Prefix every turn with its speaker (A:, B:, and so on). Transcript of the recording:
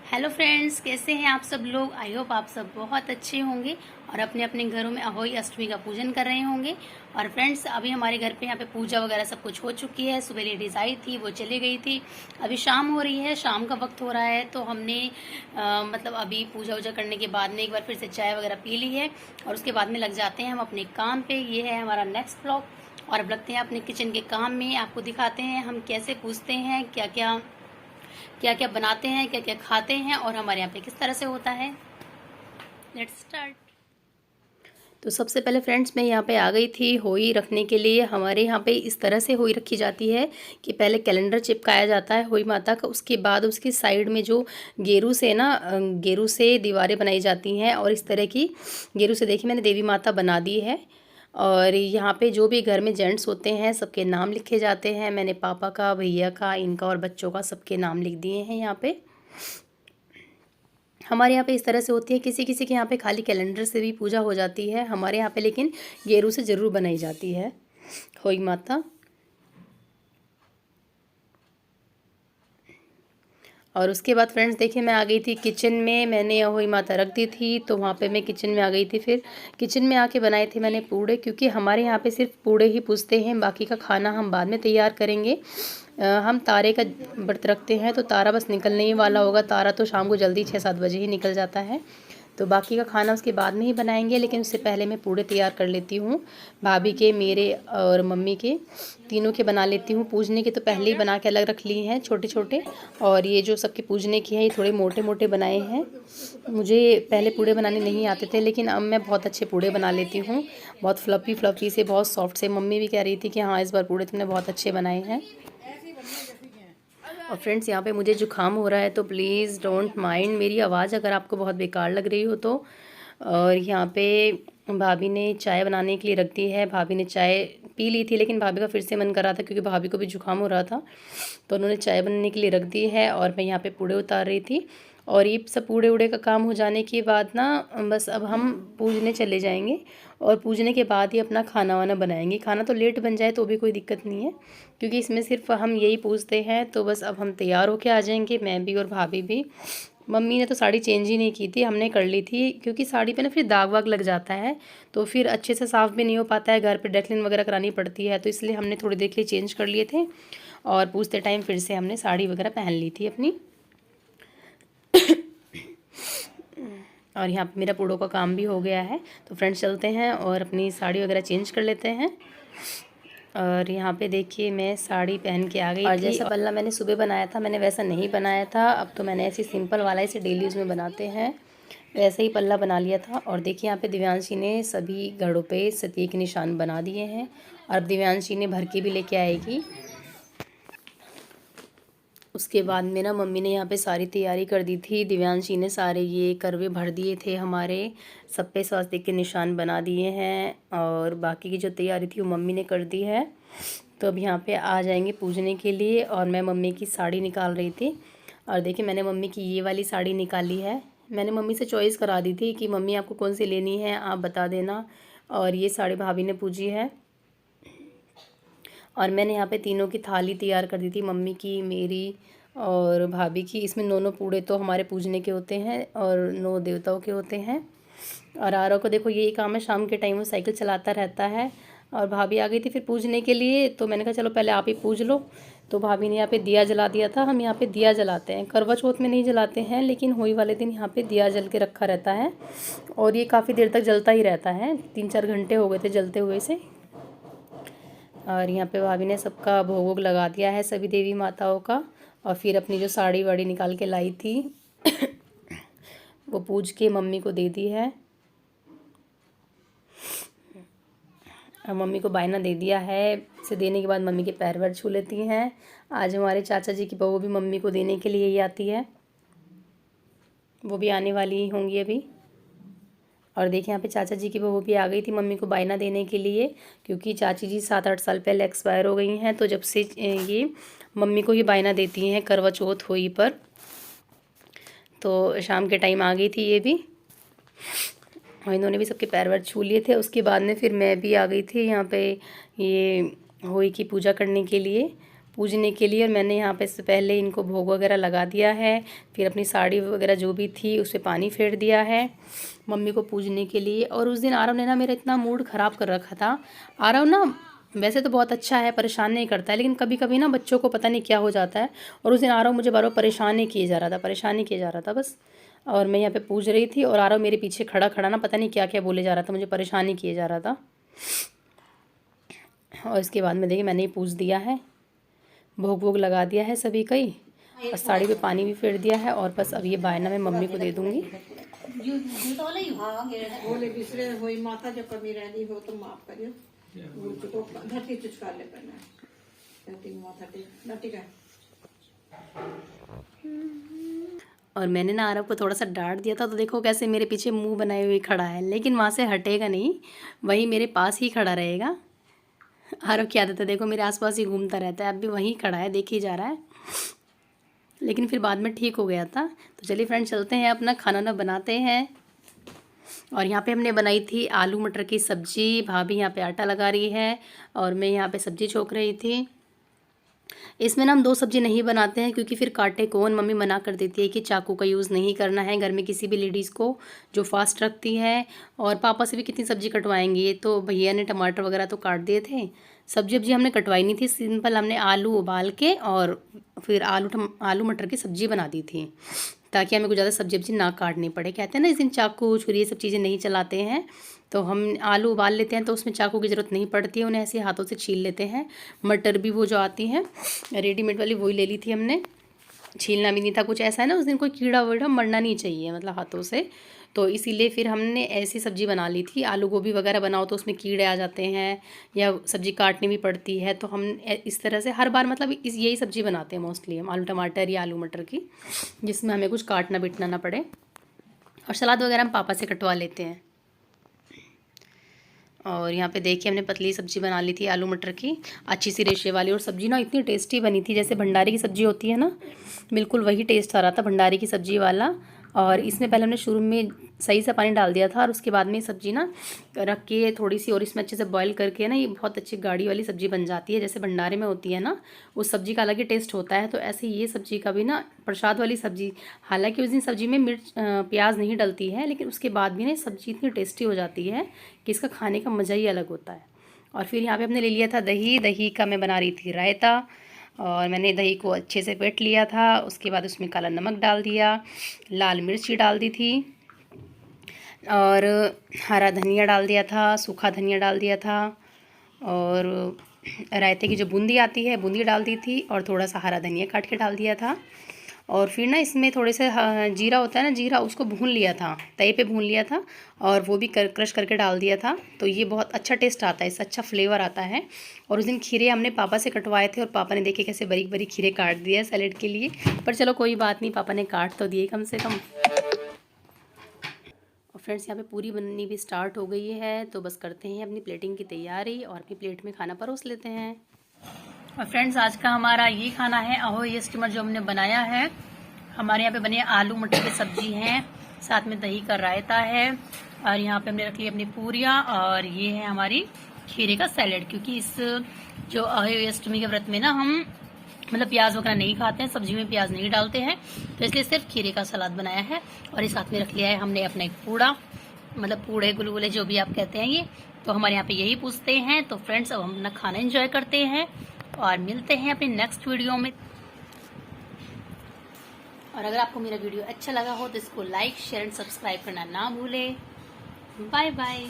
A: Hello friends, कैसे हैं आप सब लोग। आई होप आप सब बहुत अच्छे होंगे और अपने अपने घरों में अहोई अष्टमी का पूजन कर रहे होंगे। और फ्रेंड्स, अभी हमारे घर पे यहाँ पे पूजा वगैरह सब कुछ हो चुकी है। सुबह लेडीज आई थी, वो चली गई थी। अभी शाम हो रही है, शाम का वक्त हो रहा है, तो हमने मतलब अभी पूजा वूजा करने के बाद में एक बार फिर से चाय वगैरह पी ली है और उसके बाद में लग जाते हैं हम अपने काम पे। ये है हमारा नेक्स्ट ब्लॉग और अब लगते हैं अपने किचन के काम में। आपको दिखाते हैं हम कैसे पूजते हैं, क्या क्या बनाते हैं, क्या क्या खाते हैं और हमारे यहाँ पे किस तरह से होता है। Let's start. तो सबसे पहले फ्रेंड्स, मैं यहाँ पे आ गई थी होई रखने के लिए। हमारे यहाँ पे इस तरह से होई रखी जाती है कि पहले कैलेंडर चिपकाया जाता है होई माता का, उसके बाद उसकी साइड में जो गेरू से गेरू से दीवारें बनाई जाती हैं और इस तरह की गेरू से देखिए मैंने देवी माता बना दी है। और यहाँ पे जो भी घर में जेंट्स होते हैं सबके नाम लिखे जाते हैं। मैंने पापा का, भैया का, इनका और बच्चों का सबके नाम लिख दिए हैं यहाँ पे। हमारे यहाँ पे इस तरह से होती है। किसी किसी के यहाँ पे खाली कैलेंडर से भी पूजा हो जाती है, हमारे यहाँ पे लेकिन गेरू से ज़रूर बनाई जाती है होई माता। और उसके बाद फ्रेंड्स देखिए, मैं आ गई थी किचन में। मैंने होई माता रख दी थी तो वहाँ पे मैं किचन में आ गई थी। फिर किचन में आके बनाए थे मैंने पूड़े, क्योंकि हमारे यहाँ पे सिर्फ पूड़े ही पूजते हैं, बाकी का खाना हम बाद में तैयार करेंगे। हम तारे का व्रत रखते हैं तो तारा बस निकलने ही वाला होगा। तारा तो शाम को जल्दी 6-7 बजे ही निकल जाता है, तो बाकी का खाना उसके बाद में ही बनाएंगे। लेकिन उससे पहले मैं पूड़े तैयार कर लेती हूँ। भाभी के, मेरे और मम्मी के, तीनों के बना लेती हूँ। पूजने के तो पहले ही बना के अलग रख लिए हैं छोटे छोटे, और ये जो सबके पूजने के हैं ये थोड़े मोटे मोटे बनाए हैं। मुझे पहले पूड़े बनाने नहीं आते थे, लेकिन अब मैं बहुत अच्छे पूड़े बना लेती हूँ, बहुत फ्लफ़ी फ्लफ़ी से, बहुत सॉफ्ट से। मम्मी भी कह रही थी कि हाँ, इस बार पूड़े तुमने बहुत अच्छे बनाए हैं। और फ्रेंड्स, यहाँ पे मुझे जुकाम हो रहा है तो प्लीज़ डोंट माइंड मेरी आवाज़ अगर आपको बहुत बेकार लग रही हो तो। और यहाँ पे भाभी ने चाय बनाने के लिए रख दी है। भाभी ने चाय पी ली थी, लेकिन भाभी का फिर से मन कर रहा था क्योंकि भाभी को भी जुकाम हो रहा था, तो उन्होंने चाय बनाने के लिए रख दी है। और मैं यहाँ पे पूड़े उतार रही थी। और ये सब पूड़े उड़े का काम हो जाने के बाद बस अब हम पूजने चले जाएंगे और पूजने के बाद ही अपना खाना वाना बनाएंगे। खाना तो लेट बन जाए तो भी कोई दिक्कत नहीं है, क्योंकि इसमें सिर्फ हम यही पूजते हैं। तो बस अब हम तैयार होके आ जाएंगे, मैं भी और भाभी भी। मम्मी ने तो साड़ी चेंज ही नहीं की थी, हमने कर ली थी, क्योंकि साड़ी पे फिर दाग वाग लग जाता है तो फिर अच्छे से साफ़ भी नहीं हो पाता है, घर पे डेकलिन वगैरह करानी पड़ती है, तो इसलिए हमने थोड़ी देर के लिए चेंज कर लिए थे। और पूजते टाइम फिर से हमने साड़ी वगैरह पहन ली थी अपनी। और यहाँ पे मेरा पूड़ों का काम भी हो गया है, तो फ्रेंड्स चलते हैं और अपनी साड़ी वगैरह चेंज कर लेते हैं। और यहाँ पे देखिए मैं साड़ी पहन के आ गई थी। और जैसा पल्ला मैंने सुबह बनाया था मैंने वैसा नहीं बनाया था, अब तो मैंने ऐसी सिंपल वाला इसे डेली यूज़ में बनाते हैं, वैसे ही पल्ला बना लिया था। और देखिए यहाँ पे दिव्यांशी ने सभी घड़ों पे सतिये के निशान बना दिए हैं, और अब दिव्यांशी ने भर के भी लेके आएगी। उसके बाद में मम्मी ने यहाँ पे सारी तैयारी कर दी थी। दिव्यांशी ने सारे ये करवे भर दिए थे, हमारे सब पे स्वास्तिक के निशान बना दिए हैं, और बाकी की जो तैयारी थी वो मम्मी ने कर दी है। तो अब यहाँ पे आ जाएंगे पूजने के लिए। और मैं मम्मी की साड़ी निकाल रही थी, और देखिए मैंने मम्मी की ये वाली साड़ी निकाली है। मैंने मम्मी से चॉइस करा दी थी कि मम्मी आपको कौन सी लेनी है आप बता देना, और ये साड़ी भाभी ने पूजी है। और मैंने यहाँ पे तीनों की थाली तैयार कर दी थी, मम्मी की, मेरी और भाभी की। इसमें 9 पूड़े तो हमारे पूजने के होते हैं और 9 देवताओं के होते हैं। और आरव को देखो यही काम है, शाम के टाइम वो साइकिल चलाता रहता है। और भाभी आ गई थी फिर पूजने के लिए, तो मैंने कहा चलो पहले आप ही पूज लो। तो भाभी ने यहाँ पे दिया जला दिया था। हम यहाँ पे दिया जलाते हैं, करवा चौथ में नहीं जलाते हैं, लेकिन होली वाले दिन यहाँ पे दिया जल के रखा रहता है, और ये काफ़ी देर तक जलता ही रहता है। 3-4 घंटे हो गए थे जलते हुए से। और यहाँ पे भाभी ने सबका भोग वोग लगा दिया है, सभी देवी माताओं का। और फिर अपनी जो साड़ी वाड़ी निकाल के लाई थी वो पूज के मम्मी को दे दी है, और मम्मी को बायना दे दिया है। इसे देने के बाद मम्मी के पैर वैर छू लेती हैं। आज हमारे चाचा जी की बहू भी मम्मी को देने के लिए ही आती है, वो भी आने वाली ही होंगी अभी। और देखिए यहाँ पे चाचा जी की बहू भी आ गई थी मम्मी को बायना देने के लिए, क्योंकि चाची जी 7-8 साल पहले एक्सपायर हो गई हैं, तो जब से ये मम्मी को ये बायना देती हैं करवा चौथ हुई पर। तो शाम के टाइम आ गई थी ये भी, और इन्होंने भी सबके पैर वैर छू लिए थे। उसके बाद में फिर मैं भी आ गई थी यहाँ पे ये होली की पूजा करने के लिए। पूजने के लिए। और मैंने यहाँ पे इससे पहले इनको भोग वगैरह लगा दिया है, फिर अपनी साड़ी वगैरह जो भी थी उस पर पानी फेर दिया है मम्मी को पूजने के लिए। और उस दिन आरव ने ना मेरा इतना मूड ख़राब कर रखा था। आरव ना वैसे तो बहुत अच्छा है, परेशान नहीं करता है, लेकिन कभी कभी ना बच्चों को पता नहीं क्या हो जाता है। और उस दिन आरव मुझे बार बार परेशान ही किए जा रहा था, परेशान ही किया जा रहा था बस। और मैं यहाँ पे पूज रही थी और आरव मेरे पीछे खड़ा खड़ा ना पता नहीं क्या क्या बोले जा रहा था, मुझे परेशान ही किए जा रहा था। और इसके बाद में देखिए मैंने ही पूज दिया है, भोग वोग लगा दिया है सभी का ही, और साड़ी पे पानी भी फेर दिया है। और बस अब ये बायना मैं मम्मी को दे दूँगी।
B: माता जब कमी रहनी हो तो माफ करियो, धरती चुचका ले
A: और मैंने ना आरव को थोड़ा सा डांट दिया था, तो देखो कैसे मेरे पीछे मुंह बनाए हुए खड़ा है, लेकिन वहाँ से हटेगा नहीं, वही मेरे पास ही खड़ा रहेगा। आरव की आदत है, देखो मेरे आसपास ही घूमता रहता है, अब भी वहीं खड़ा है, देख ही जा रहा है, लेकिन फिर बाद में ठीक हो गया था। तो चलिए फ्रेंड्स चलते हैं, अपना खाना ना बनाते हैं। और यहाँ पे हमने बनाई थी आलू मटर की सब्ज़ी, भाभी यहाँ पे आटा लगा रही है और मैं यहाँ पे सब्ज़ी छोक रही थी। इसमें ना हम 2 सब्ज़ी नहीं बनाते हैं, क्योंकि फिर काटे कौन, मम्मी मना कर देती है कि चाकू का यूज़ नहीं करना है घर में किसी भी लेडीज़ को जो फास्ट रखती है। और पापा से भी कितनी सब्ज़ी कटवाएंगे, तो भैया ने टमाटर वगैरह तो काट दिए थे, सब्जी हमने कटवाई नहीं थी, सिंपल हमने आलू उबाल के और फिर आलू मटर की सब्ज़ी बना दी थी, ताकि हमें कुछ ज़्यादा सब्जी ना काटनी पड़े। कहते हैं ना इस दिन चाकू छुरी ये सब चीज़ें नहीं चलाते हैं, तो हम आलू उबाल लेते हैं तो उसमें चाकू की ज़रूरत नहीं पड़ती है, उन्हें ऐसे हाथों से छील लेते हैं। मटर भी वो जो आती हैं रेडीमेड वाली वही ले ली थी हमने, छीलना भी नहीं था कुछ, ऐसा है ना उस दिन कोई कीड़ा वीड़ा मरना नहीं चाहिए मतलब हाथों से, तो इसीलिए फिर हमने ऐसी सब्ज़ी बना ली थी। आलू गोभी वगैरह बनाओ तो उसमें कीड़े आ जाते हैं या सब्ज़ी काटनी भी पड़ती है, तो हम इस तरह से हर बार मतलब यही सब्ज़ी बनाते हैं मोस्टली हम, आलू टमाटर या आलू मटर की, जिसमें हमें कुछ काटना बिटना ना पड़े। और सलाद वगैरह हम पापा से कटवा लेते हैं। और यहाँ पे देखिए हमने पतली सब्ज़ी बना ली थी आलू मटर की, अच्छी सी रेशे वाली, और सब्ज़ी ना इतनी टेस्टी बनी थी जैसे भंडारे की सब्ज़ी होती है ना, बिल्कुल वही टेस्ट आ रहा था भंडारे की सब्ज़ी वाला। और इसमें पहले हमने शुरू में सही से पानी डाल दिया था, और उसके बाद में सब्ज़ी ना रख के थोड़ी सी और इसमें अच्छे से बॉईल करके ना ये बहुत अच्छी गाढ़ी वाली सब्ज़ी बन जाती है, जैसे भंडारे में होती है ना, उस सब्ज़ी का अलग ही टेस्ट होता है। तो ऐसे ये सब्ज़ी का भी ना प्रसाद वाली सब्ज़ी, हालांकि उस दिन सब्ज़ी में मिर्च प्याज नहीं डलती है, लेकिन उसके बाद भी ना सब्ज़ी इतनी टेस्टी हो जाती है कि इसका खाने का मज़ा ही अलग होता है। और फिर यहाँ पे हमने ले लिया था दही, दही का मैं बना रही थी रायता, और मैंने दही को अच्छे से फेंट लिया था, उसके बाद उसमें काला नमक डाल दिया, लाल मिर्ची डाल दी थी, और हरा धनिया डाल दिया था, सूखा धनिया डाल दिया था, और रायते की जो बूंदी आती है बूंदी डाल दी थी, और थोड़ा सा हरा धनिया काट के डाल दिया था। और फिर ना इसमें थोड़े से जीरा होता है ना, जीरा उसको भून लिया था, तवे पे भून लिया था, और वो भी क्रश करके डाल दिया था। तो ये बहुत अच्छा टेस्ट आता है, इससे अच्छा फ्लेवर आता है। और उस दिन खीरे हमने पापा से कटवाए थे, और पापा ने देखे कैसे बारीक बारीक खीरे काट दिए सैलेड के लिए, पर चलो कोई बात नहीं, पापा ने काट तो दिए कम से कम। और फ्रेंड्स यहाँ पे पूरी बननी भी स्टार्ट हो गई है, तो बस करते हैं अपनी प्लेटिंग की तैयारी और अपनी प्लेट में खाना परोस लेते हैं। और फ्रेंड्स आज का हमारा ये खाना है अहोई स्टीमर जो हमने बनाया है। हमारे यहाँ पे बनी आलू मटर की सब्जी है, साथ में दही का रायता है, और यहाँ पे हमने रख ली अपनी पूरियाँ, और ये है हमारी खीरे का सैलेड, क्योंकि इस जो अहोई अष्टमी के व्रत में ना हम मतलब प्याज वगैरह नहीं खाते हैं, सब्जी में प्याज नहीं डालते हैं, तो इसलिए सिर्फ खीरे का सलाद बनाया है। और इस साथ में रख लिया है हमने अपना एक पूड़ा, मतलब पूड़े गुलगुले जो भी आप कहते हैं ये, तो हमारे यहाँ पे यही पूछते हैं। तो फ्रेंड्स अब हम अपना खाना एंजॉय करते हैं और मिलते हैं अपने नेक्स्ट वीडियो में। और अगर आपको मेरा वीडियो अच्छा लगा हो तो इसको लाइक शेयर एंड सब्सक्राइब करना ना भूलें। Bye bye.